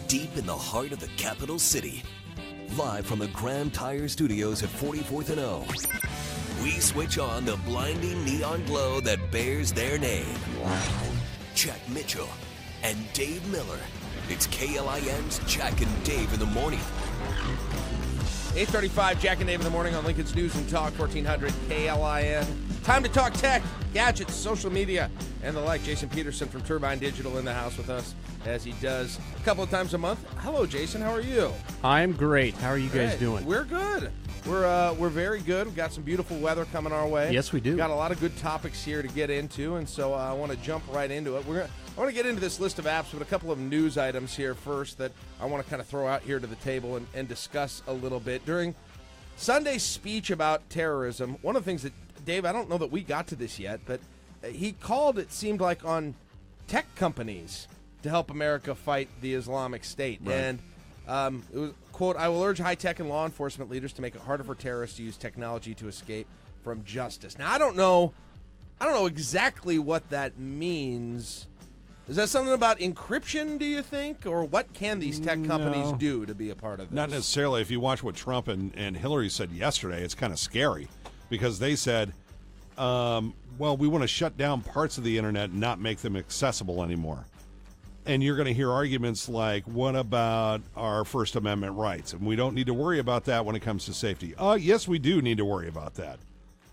deep in the heart of the capital city. Live from the Grand Tire Studios at 44th and O, we switch on the blinding neon glow that bears their name. Jack Mitchell and Dave Miller. It's KLIN's Jack and Dave in the morning. 8:35, Jack and Dave in the morning on Lincoln's News and Talk, 1400 KLIN. Time to talk tech, gadgets, social media, and the like. Jason Peterson from Turbine Digital in the house with us, as he does a couple of times a month. Hello, Jason. How are you? I'm great. How are you guys doing? We're good. We're very good. We've got some beautiful weather coming our way. Yes, we do. Got a lot of good topics here to get into, and so I want to jump right into it. I want to get into this list of apps, but a couple of news items here first that I want to kind of throw out here to the table and discuss a little bit. During Sunday's speech about terrorism, one of the things that, Dave, I don't know that we got to this yet, but he called, it seemed like, on tech companies to help America fight the Islamic State. Right. And it was, quote, "I will urge high-tech and law enforcement leaders to make it harder for terrorists to use technology to escape from justice." Now, I don't know exactly what that means. Is that something about encryption, do you think? Or what can these tech companies do to be a part of this? Not necessarily. If you watch what Trump and Hillary said yesterday, it's kind of scary because they said, well, we want to shut down parts of the internet and not make them accessible anymore. And you're going to hear arguments like, what about our First Amendment rights? And we don't need to worry about that when it comes to safety. Yes, we do need to worry about that.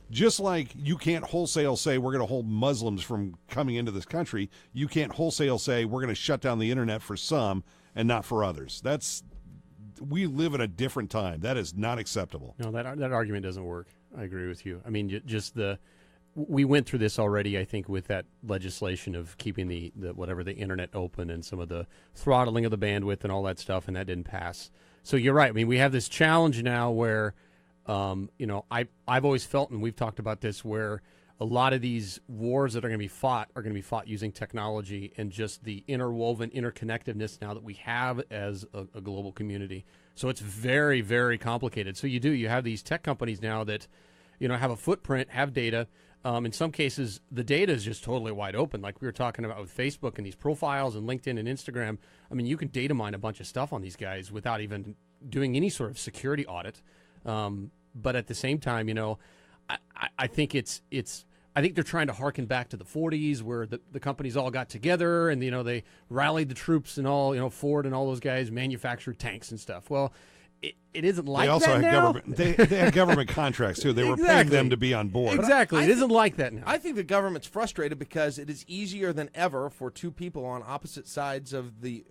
Just like you can't wholesale say we're going to hold Muslims from coming into this country, you can't wholesale say we're going to shut down the internet for some and not for others. We live in a different time. That is not acceptable. No, that argument doesn't work. I agree with you. I mean, we went through this already, I think, with that legislation of keeping the internet open and some of the throttling of the bandwidth and all that stuff, and that didn't pass. So you're right. I mean, we have this challenge now where, I've always felt, and we've talked about this, where a lot of these wars that are going to be fought using technology and just the interwoven interconnectedness now that we have as a global community. So it's very, very complicated. So you have these tech companies now that, have a footprint, have data. In some cases, the data is just totally wide open. Like we were talking about with Facebook and these profiles and LinkedIn and Instagram. I mean, you can data mine a bunch of stuff on these guys without even doing any sort of security audit. But at the same time, I think I think they're trying to harken back to the 40s where the companies all got together and, they rallied the troops and all, Ford and all those guys manufactured tanks and stuff. Well, it isn't like that now. They also had they had government contracts, too. They were paying them to be on board. Exactly. It isn't like that now. I think the government's frustrated because it is easier than ever for two people on opposite sides of the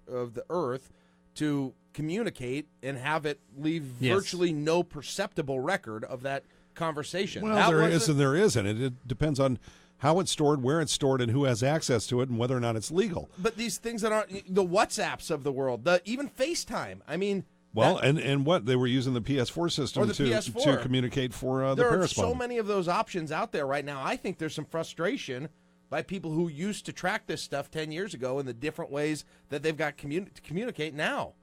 earth to communicate and have it leave virtually no perceptible record of that conversation. Well, there is and there isn't. It depends on how it's stored, where it's stored, and who has access to it, and whether or not it's legal. But these things that aren't the WhatsApps of the world, even FaceTime. I mean, well, and what they were using the PS4 system to communicate for the There are Paris so bomb. many of those options out there right now. I think there's some frustration by people who used to track this stuff 10 years ago in the different ways that they've got to communicate now.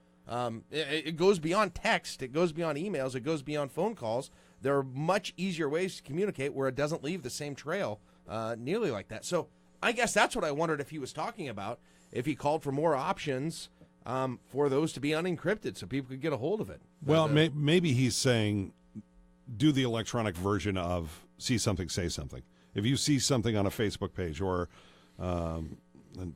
It goes beyond text. It goes beyond emails. It goes beyond phone calls. There are much easier ways to communicate where it doesn't leave the same trail nearly like that. So I guess that's what I wondered if he was talking about, if he called for more options for those to be unencrypted so people could get a hold of it. Well, maybe he's saying do the electronic version of see something, say something. If you see something on a Facebook page or a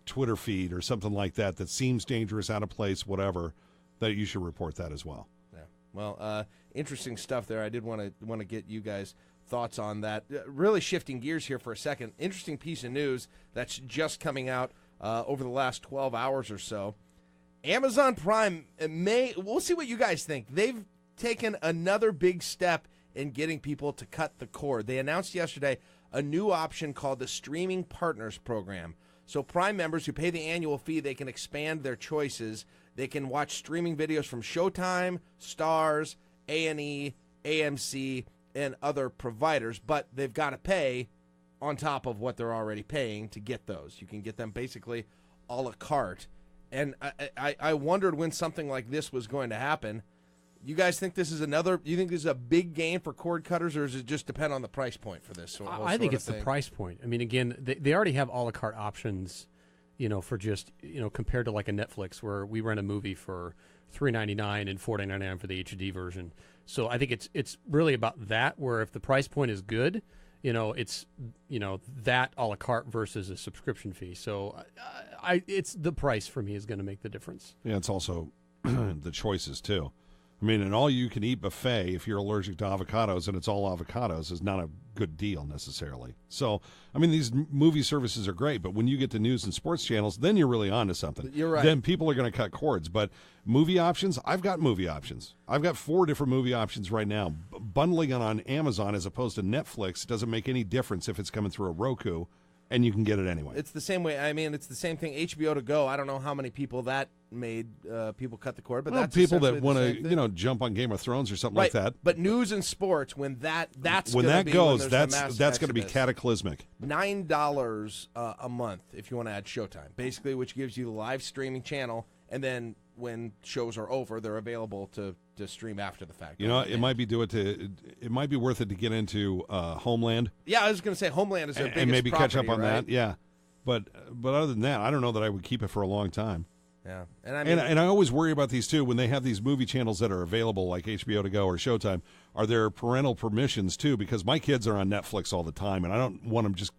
Twitter feed or something like that seems dangerous, out of place, whatever, that you should report that as well. Yeah. Well, interesting stuff there. I did want to get you guys' thoughts on that. Really shifting gears here for a second. Interesting piece of news that's just coming out over the last 12 hours or so. Amazon Prime we'll see what you guys think. They've taken another big step in getting people to cut the cord. They announced yesterday a new option called the Streaming Partners Program. So Prime members who pay the annual fee, they can expand their choices. They can watch streaming videos from Showtime, Starz, A&E, AMC, and other providers, but they've got to pay on top of what they're already paying to get those. You can get them basically a la carte. And I wondered when something like this was going to happen. You guys think this is a big gain for cord cutters, or does it just depend on the price point for this? I think it's the price point. I mean, again, they already have a la carte options for just compared to like a Netflix where we rent a movie for $3.99 and $4.99 for the HD version. So I think it's really about that. Where if the price point is good, it's that a la carte versus a subscription fee. So it's the price for me is going to make the difference. Yeah, it's also the choices too. I mean, an all-you-can-eat buffet, if you're allergic to avocados and it's all avocados, is not a good deal necessarily. So, I mean, these movie services are great, but when you get to news and sports channels, then you're really on to something. You're right. Then people are going to cut cords. But movie options, I've got movie options. I've got 4 different movie options right now. Bundling it on Amazon as opposed to Netflix doesn't make any difference if it's coming through a Roku, and you can get it anyway. It's the same way. I mean, it's the same thing. HBO to go. I don't know how many people that made people cut the cord, but that's people that want to jump on Game of Thrones or something like that. But news and sports, when that's when that goes, when that's going to be cataclysmic. $9 a month if you want to add Showtime, basically, which gives you the live streaming channel, and then when shows are over, they're available to stream after the fact. It might be it might be worth it to get into Homeland. Yeah, I was going to say Homeland is their biggest and maybe property, catch up on right? that. Yeah, but other than that, I don't know that I would keep it for a long time. Yeah, and I mean, and I always worry about these too when they have these movie channels that are available like HBO to go or Showtime. Are there parental permissions too? Because my kids are on Netflix all the time, and I don't want them just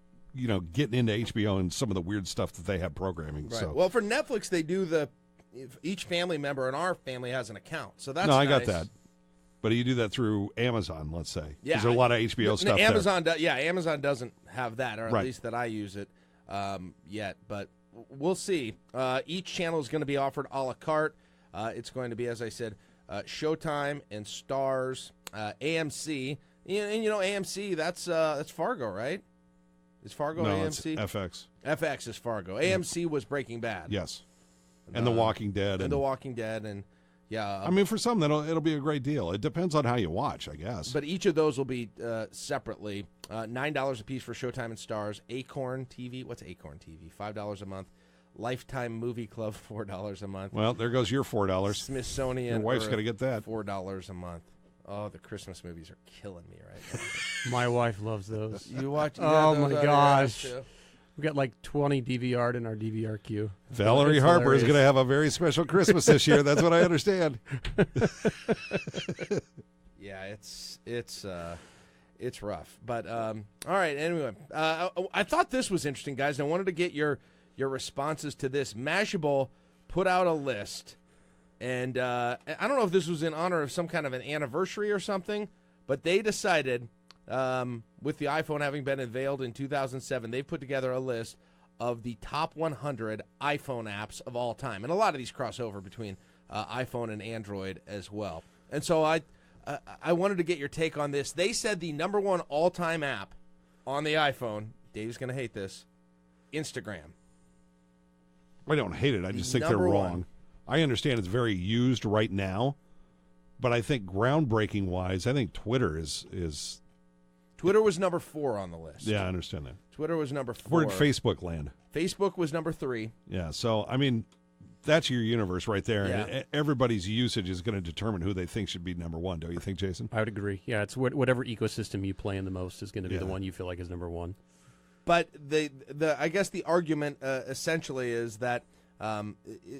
getting into HBO and some of the weird stuff that they have programming. right. So Well, for Netflix, they do each family member in our family has an account, so that's I nice. got that. But you do that through Amazon, let's say. Yeah, There's a lot of HBO stuff Amazon Amazon doesn't have that, or at Right. least that I use it yet. But we'll see. Each channel is going to be offered a la carte. It's going to be, as I said, Showtime and Stars, AMC. And AMC, that's Fargo, right? Is Fargo No, AMC? it's FX. FX is Fargo. AMC was Breaking Bad. Yes. And The Walking Dead. And The Walking Dead, and yeah. I mean, for some, it'll be a great deal. It depends on how you watch, I guess. But each of those will be separately. $9 a piece for Showtime and Stars. Acorn TV. What's Acorn TV? $5 a month. Lifetime Movie Club, $4 a month. Well, there goes your $4. Smithsonian. Your wife's got to get that. $4 a month. Oh, the Christmas movies are killing me right now. My wife loves those. You watch? Oh, my those on your gosh. house, too? We've got like 20 DVR'd in our DVR queue. Valerie It's Harper is hilarious. going to have a very special Christmas this year. That's what I understand. Yeah, it's rough. But all right. Anyway, I thought this was interesting, guys. I wanted to get your responses to this. Mashable put out a list, and I don't know if this was in honor of some kind of an anniversary or something, but they decided, with the iPhone having been unveiled in 2007, they put together a list of the top 100 iPhone apps of all time, and a lot of these cross over between iPhone and Android as well. And so I wanted to get your take on this. They said the number one all-time app on the iPhone, Dave's going to hate this, Instagram. I don't hate it. I just think they're number wrong. one. I understand it's very used right now, but I think groundbreaking-wise, I think Twitter is Twitter was number 4 on the list. yeah, I understand that. Twitter was number 4. Where did Facebook land? Facebook was number 3. Yeah, so, I mean, that's your universe right there. Yeah. And everybody's usage is going to determine who they think should be number one, don't you think, Jason? I would agree. Yeah, it's whatever ecosystem you play in the most is going to be the Yeah. one you feel like is number one. But I guess the argument essentially is that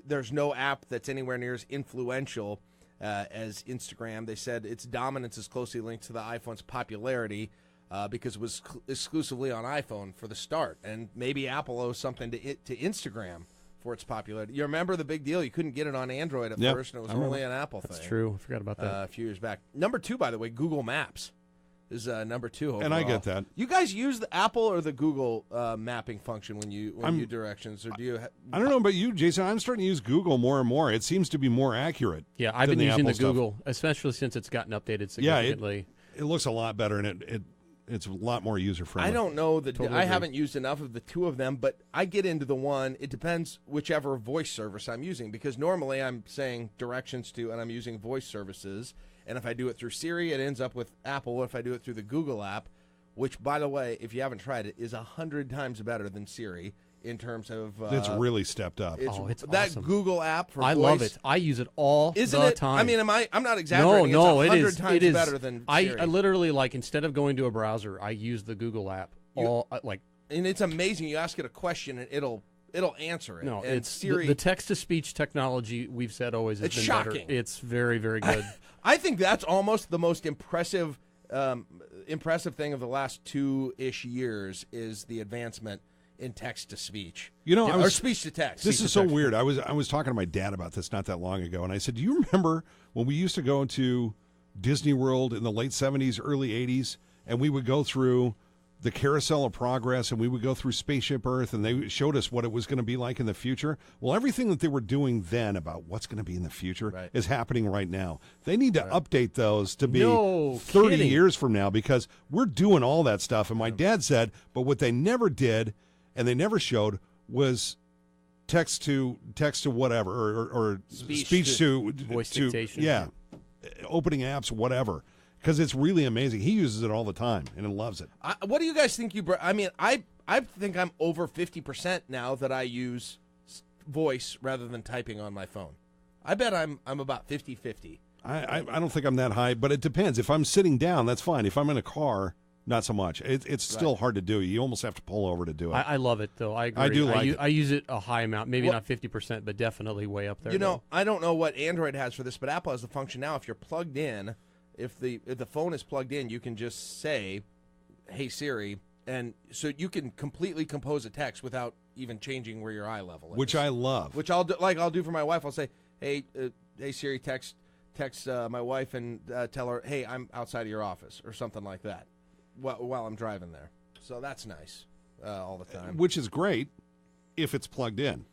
there's no app that's anywhere near as influential as Instagram. They said its dominance is closely linked to the iPhone's popularity because it was exclusively on iPhone for the start, and maybe Apple owes something to Instagram for its popularity. You remember the big deal? You couldn't get it on Android at Yep, first, and it was I remember. only an Apple thing. That's true. I forgot about that. A few years back. Number 2, by the way, Google Maps is number 2 overall. And I get that. You guys use the Apple or the Google mapping function when you do directions, or do you? I don't know about you, Jason. I'm starting to use Google more and more. It seems to be more accurate. Yeah, I've than been using Apple the stuff. Google, especially since it's gotten updated Yeah, significantly. it looks a lot better, and it's a lot more user-friendly. I don't know that Totally I agree. haven't used enough of the two of them, but I get into the one. It depends whichever voice service I'm using, because normally I'm saying directions to, and I'm using voice services. And if I do it through Siri, it ends up with Apple. If I do it through the Google app, which, by the way, if you haven't tried it, is 100 times better than Siri in terms of. It's really stepped up. It's that awesome. Google app for I voice. love it. I use it all Isn't the it? time. I mean, I'm not no, exaggerating. no, it's it 100 is. times It is better than I Siri. literally instead of going to a browser, I use the Google app. Like and it's amazing. You ask it a question, and it'll it'll answer it. No, and it's Siri. the text-to-speech technology we've said always has It's been shocking. better. It's very, very good. I think that's almost the most impressive thing of the last 2-ish years is the advancement in text to speech. Or speech to text. This is so weird. I was talking to my dad about this not that long ago, and I said, "Do you remember when we used to go to Disney World in the late 70s, early 80s, and we would go through the Carousel of Progress, and we would go through Spaceship Earth, and they showed us what it was going to be like in the future?" Well, everything that they were doing then about what's going to be in the future is happening right now. They need to update those to be 30 kidding. years from now, because we're doing all that stuff. And my dad said, but what they never did and they never showed was text to whatever or speech to voice to, dictation. Yeah, opening apps, whatever. Because it's really amazing. He uses it all the time and he loves it. What do you guys think I think I'm over 50% now that I use voice rather than typing on my phone. I bet I'm about 50-50. I don't think I'm that high, but it depends. If I'm sitting down, that's fine. If I'm in a car, not so much. It's still hard to do. You almost have to pull over to do it. I love it, though. I agree. I do like it. I use it a high amount, maybe not 50%, but definitely way up there. I don't know what Android has for this, but Apple has the function now. If you're plugged in, if the phone is plugged in, you can just say, "Hey Siri," and so you can completely compose a text without even changing where your eye level is. Which I love. Which I'll do for my wife. I'll say, "Hey, hey Siri, text my wife and tell her, hey, I'm outside of your office," or something like that, while I'm driving there. So that's nice all the time. Which is great if it's plugged in.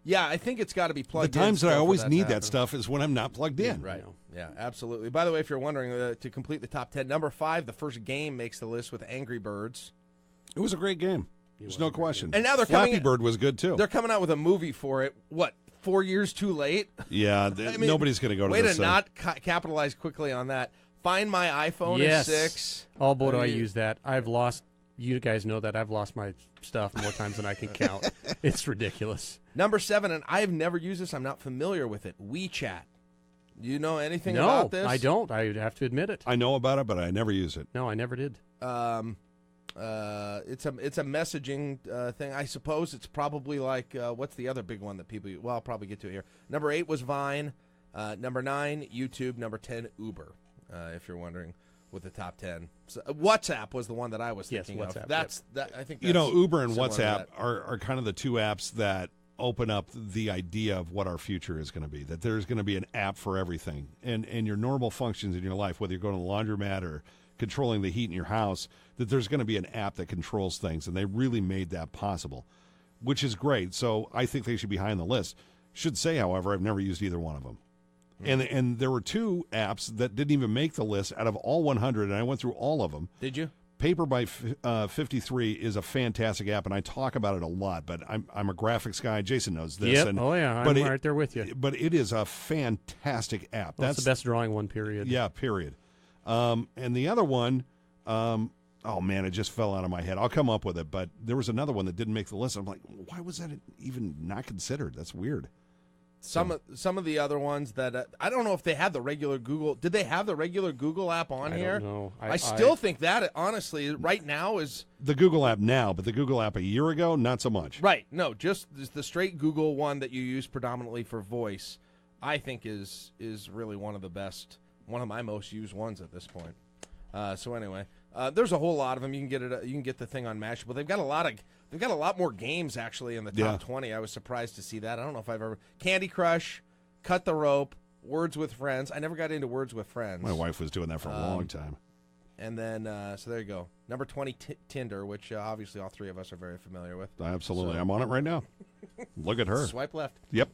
Yeah, I think it's got to be plugged in. The times that I always for need to that happen. stuff is when I'm not plugged in. Right. Yeah, absolutely. By the way, if you're wondering, to complete the top 10, number 5, the first game makes the list with Angry Birds. It was a great game. There's no question. And now they're Flappy coming. Bird was good too. They're coming out with a movie for it. What? 4 years too late? Yeah, nobody's going to go to this Way to thing. not capitalize quickly on that. Find My iPhone Yes. is 6. Oh, boy, do I use that. I've lost. You guys know that I've lost my stuff more times than I can count. It's ridiculous. Number 7, and I've never used this. I'm not familiar with it. WeChat. Do you know anything No, about this? I don't. I have to admit it. I know about it, but I never use it. No, I never did. It's a messaging thing. I suppose it's probably like what's the other big one that people use? Well, I'll probably get to it here. Number 8 was Vine. Number 9, YouTube. Number 10, Uber. If you're wondering, with the top 10, so, WhatsApp was the one that I was thinking WhatsApp, of. That's that. I think Uber and similar to WhatsApp that. are kind of the two apps that open up the idea of what our future is going to be. That there's going to be an app for everything, and your normal functions in your life, whether you're going to the laundromat or controlling the heat in your house, that there's going to be an app that controls things, and they really made that possible, which is great. So I think they should be high on the list. Should say, however, I've never used either one of them. And there were 2 apps that didn't even make the list out of all 100, and I went through all of them. Did you? Paper by 53 is a fantastic app, and I talk about it a lot, but I'm a graphics guy. Jason knows this. Yep. And, I'm right there with you. But it is a fantastic app. That's the best drawing one, period. Yeah, period. And the other one, oh, man, it just fell out of my head. I'll come up with it, but there was another one that didn't make the list. I'm like, why was that even not considered? That's weird. Some of the other ones that I don't know if they had the regular Google. Did they have the regular Google app on I here? don't know. I still think that honestly right now is The Google app now, but the Google app a year ago, not so much. right. No, just the straight Google one that you use predominantly for voice. I think is really one of the best, one of my most used ones at this point. So anyway, there's a whole lot of them. You can get it. You can get the thing on Mashable. They've got a lot more games actually in the top 20. I was surprised to see that. I don't know if I've ever Candy Crush, Cut the Rope, Words with Friends. I never got into Words with Friends. My wife was doing that for a long time. And then so there you go. Number 20, Tinder, which obviously all 3 of us are very familiar with. Absolutely. I'm on it right now. Look at her. Swipe left. Yep.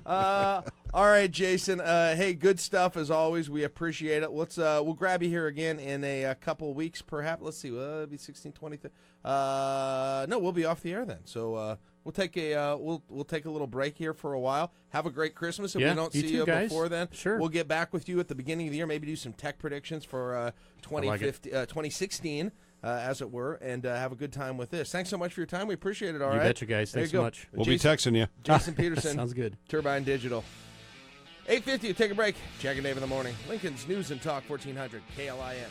All right, Jason. Hey, good stuff as always. We appreciate it. Let's we'll grab you here again in a couple weeks, perhaps. Let's see. It'll be 16, 20. No, we'll be off the air then. So we'll take a we'll take a little break here for a while. Have a great Christmas. If Yeah, we don't you see too, you guys. before then, Sure. we'll get back with you at the beginning of the year. Maybe do some tech predictions for 2016. As it were, and have a good time with this. Thanks so much for your time. We appreciate it, all You right? betcha, guys. There Thanks you so go. much. We'll be texting you. Jason Peterson. Sounds good. Turbine Digital. 8:50, take a break. Jack and Dave in the morning. Lincoln's News and Talk 1400 KLIN.